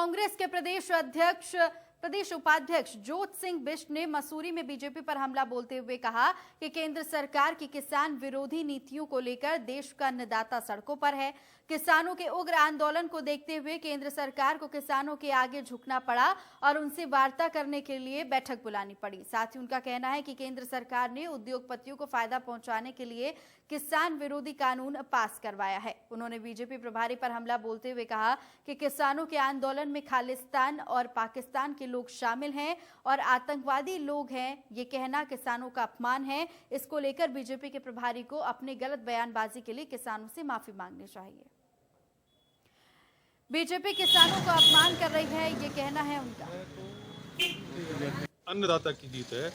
कांग्रेस के प्रदेश उपाध्यक्ष ज्योत सिंह बिष्ट ने मसूरी में बीजेपी पर हमला बोलते हुए कहा कि केंद्र सरकार की किसान विरोधी नीतियों को लेकर देश का अन्नदाता सड़कों पर है। किसानों के उग्र आंदोलन को देखते हुए केंद्र सरकार को किसानों के आगे झुकना पड़ा और उनसे वार्ता करने के लिए बैठक बुलानी पड़ी। साथ ही उनका कहना है कि केंद्र सरकार ने उद्योगपतियों को फायदा पहुंचाने के लिए किसान विरोधी कानून पास करवाया है। उन्होंने बीजेपी प्रभारी पर हमला बोलते हुए कहा कि किसानों के आंदोलन में खालिस्तान और पाकिस्तान के लोग शामिल हैं और आतंकवादी लोग हैं। ये कहना किसानों का अपमान है। इसको लेकर बीजेपी के प्रभारी को अपनी गलत बयानबाजी के लिए किसानों से माफी मांगनी चाहिए। बीजेपी किसानों का अपमान कर रही है, ये कहना है उनका। अन्नदाता की जीत है।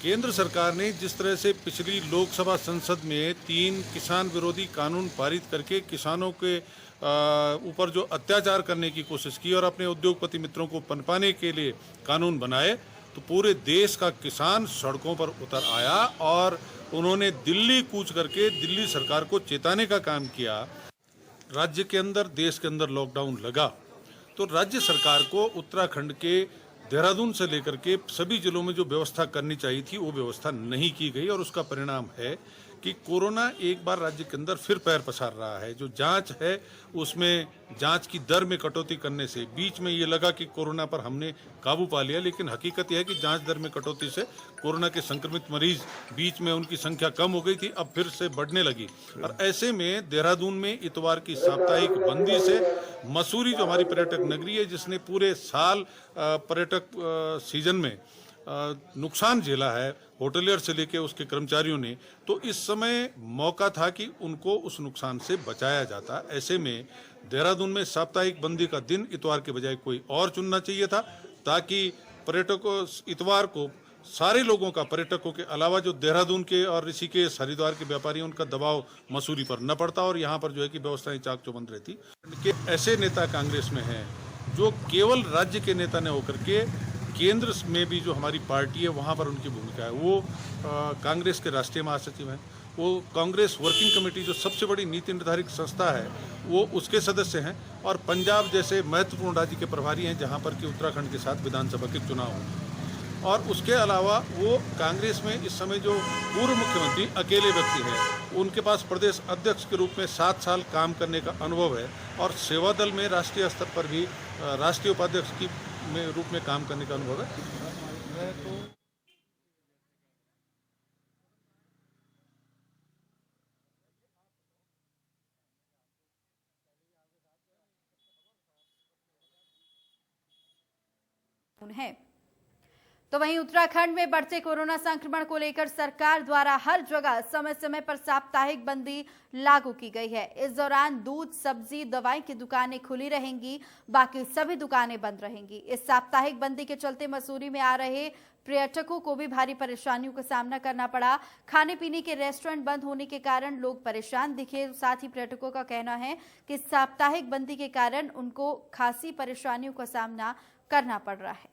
केंद्र सरकार ने जिस तरह से पिछली लोकसभा संसद में 3 किसान विरोधी कानून पारित करके किसानों के ऊपर जो अत्याचार करने की कोशिश की और अपने उद्योगपति मित्रों को पनपाने के लिए कानून बनाए, तो पूरे देश का किसान सड़कों पर उतर आया और उन्होंने दिल्ली कूच करके दिल्ली सरकार को चेताने का काम किया। राज्य के अंदर, देश के अंदर लॉकडाउन लगा तो राज्य सरकार को उत्तराखंड के देहरादून से लेकर के सभी जिलों में जो व्यवस्था करनी चाहिए थी वो व्यवस्था नहीं की गई और उसका परिणाम है कि कोरोना एक बार राज्य के अंदर फिर पैर पसार रहा है। जो जांच है उसमें जांच की दर में कटौती करने से बीच में ये लगा कि कोरोना पर हमने काबू पा लिया, लेकिन हकीकत यह है कि जांच दर में कटौती से कोरोना के संक्रमित मरीज बीच में उनकी संख्या कम हो गई थी, अब फिर से बढ़ने लगी। और ऐसे में देहरादून में इतवार की साप्ताहिक बंदी से मसूरी जो हमारी पर्यटक नगरी है, जिसने पूरे साल पर्यटक सीजन में नुकसान झेला है होटलियर से लेके उसके कर्मचारियों ने, तो इस समय मौका था कि उनको उस नुकसान से बचाया जाता। ऐसे में देहरादून में साप्ताहिक बंदी का दिन इतवार के बजाय कोई और चुनना चाहिए था, ताकि पर्यटकों इतवार को सारे लोगों का, पर्यटकों के अलावा जो देहरादून के और ऋषिकेश हरिद्वार के व्यापारी उनका दबाव मसूरी पर न पड़ता और यहाँ पर जो है कि व्यवस्थाएं चाक चौबंद रहती। कि ऐसे नेता कांग्रेस में हैं जो केवल राज्य के नेता न होकर के केंद्र में भी जो हमारी पार्टी है वहाँ पर उनकी भूमिका है। वो कांग्रेस के राष्ट्रीय महासचिव हैं, वो कांग्रेस वर्किंग कमेटी जो सबसे बड़ी नीति निर्धारित संस्था है वो उसके सदस्य हैं, और पंजाब जैसे महत्वपूर्ण राज्य के प्रभारी हैं जहाँ पर कि उत्तराखंड के साथ विधानसभा के चुनाव होंगे। और उसके अलावा वो कांग्रेस में इस समय जो पूर्व मुख्यमंत्री अकेले व्यक्ति हैं, उनके पास प्रदेश अध्यक्ष के रूप में 7 साल काम करने का अनुभव है और सेवा दल में राष्ट्रीय स्तर पर भी राष्ट्रीय उपाध्यक्ष की रूप में काम करने का अनुभव है। तो वहीं उत्तराखंड में बढ़ते कोरोना संक्रमण को लेकर सरकार द्वारा हर जगह समय समय पर साप्ताहिक बंदी लागू की गई है। इस दौरान दूध, सब्जी, दवाई की दुकानें खुली रहेंगी, बाकी सभी दुकानें बंद रहेंगी। इस साप्ताहिक बंदी के चलते मसूरी में आ रहे पर्यटकों को भी भारी परेशानियों का सामना करना पड़ा। खाने पीने के रेस्टोरेंट बंद होने के कारण लोग परेशान दिखे। साथ ही पर्यटकों का कहना है कि साप्ताहिक बंदी के कारण उनको खासी परेशानियों का सामना करना पड़ रहा है।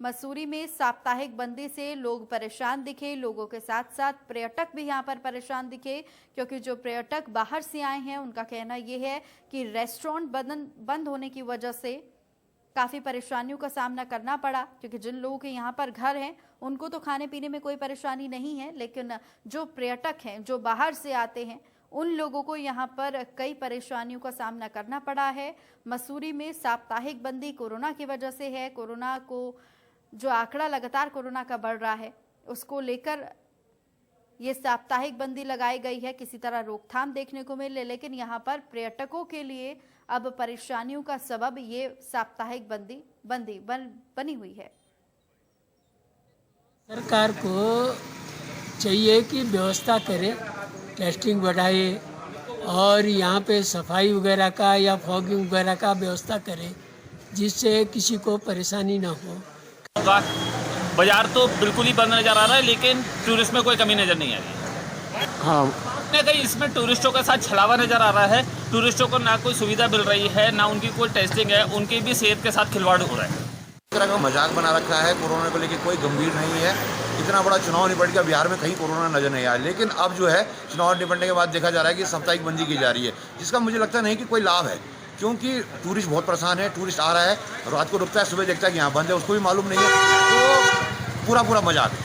मसूरी में साप्ताहिक बंदी से लोग परेशान दिखे। लोगों के साथ साथ पर्यटक भी यहां पर परेशान दिखे, क्योंकि जो पर्यटक बाहर से आए हैं उनका कहना यह है कि रेस्टोरेंट बंद होने की वजह से काफ़ी परेशानियों का सामना करना पड़ा। क्योंकि जिन लोगों के यहाँ पर घर हैं उनको तो खाने पीने में कोई परेशानी नहीं है, लेकिन जो पर्यटक हैं, जो बाहर से आते हैं, उन लोगों को यहाँ पर कई परेशानियों का सामना करना पड़ा है। मसूरी में साप्ताहिक बंदी कोरोना की वजह से है। कोरोना को जो आंकड़ा लगातार कोरोना का बढ़ रहा है उसको लेकर ये साप्ताहिक बंदी लगाई गई है, किसी तरह रोकथाम देखने को मिले, लेकिन यहाँ पर पर्यटकों के लिए अब परेशानियों का सबब ये साप्ताहिक बंदी बनी हुई है। सरकार को चाहिए कि व्यवस्था करे, टेस्टिंग बढ़ाए और यहाँ पे सफाई वगैरह का या फॉगिंग वगैरह का व्यवस्था करे, जिससे किसी को परेशानी ना हो। बाजार तो बिल्कुल ही बंद नजर आ रहा है, लेकिन टूरिस्ट में कोई कमी नजर नहीं आ रही। हाँ, कहीं इसमें टूरिस्टों के साथ छलावा नजर आ रहा है। टूरिस्टों को ना कोई सुविधा मिल रही है, ना उनकी कोई टेस्टिंग है, उनकी भी सेहत के साथ खिलवाड़ हो रहा है। इस तरह का मजाक बना रखा है, कोरोना को लेकर कोई गंभीर नहीं है। इतना बड़ा चुनाव निपट गया, बिहार में कहीं कोरोना नजर नहीं आया। लेकिन अब जो है चुनाव निपटने के बाद देखा जा रहा है कि साप्ताहिक बंदी की जा रही है, जिसका मुझे लगता नहीं कि कोई लाभ है, क्योंकि टूरिस्ट बहुत परेशान है। टूरिस्ट आ रहा है, रात को रुकता है, सुबह देखता है कि यहाँ बंद है, उसको भी मालूम नहीं है, तो पूरा मजाक है।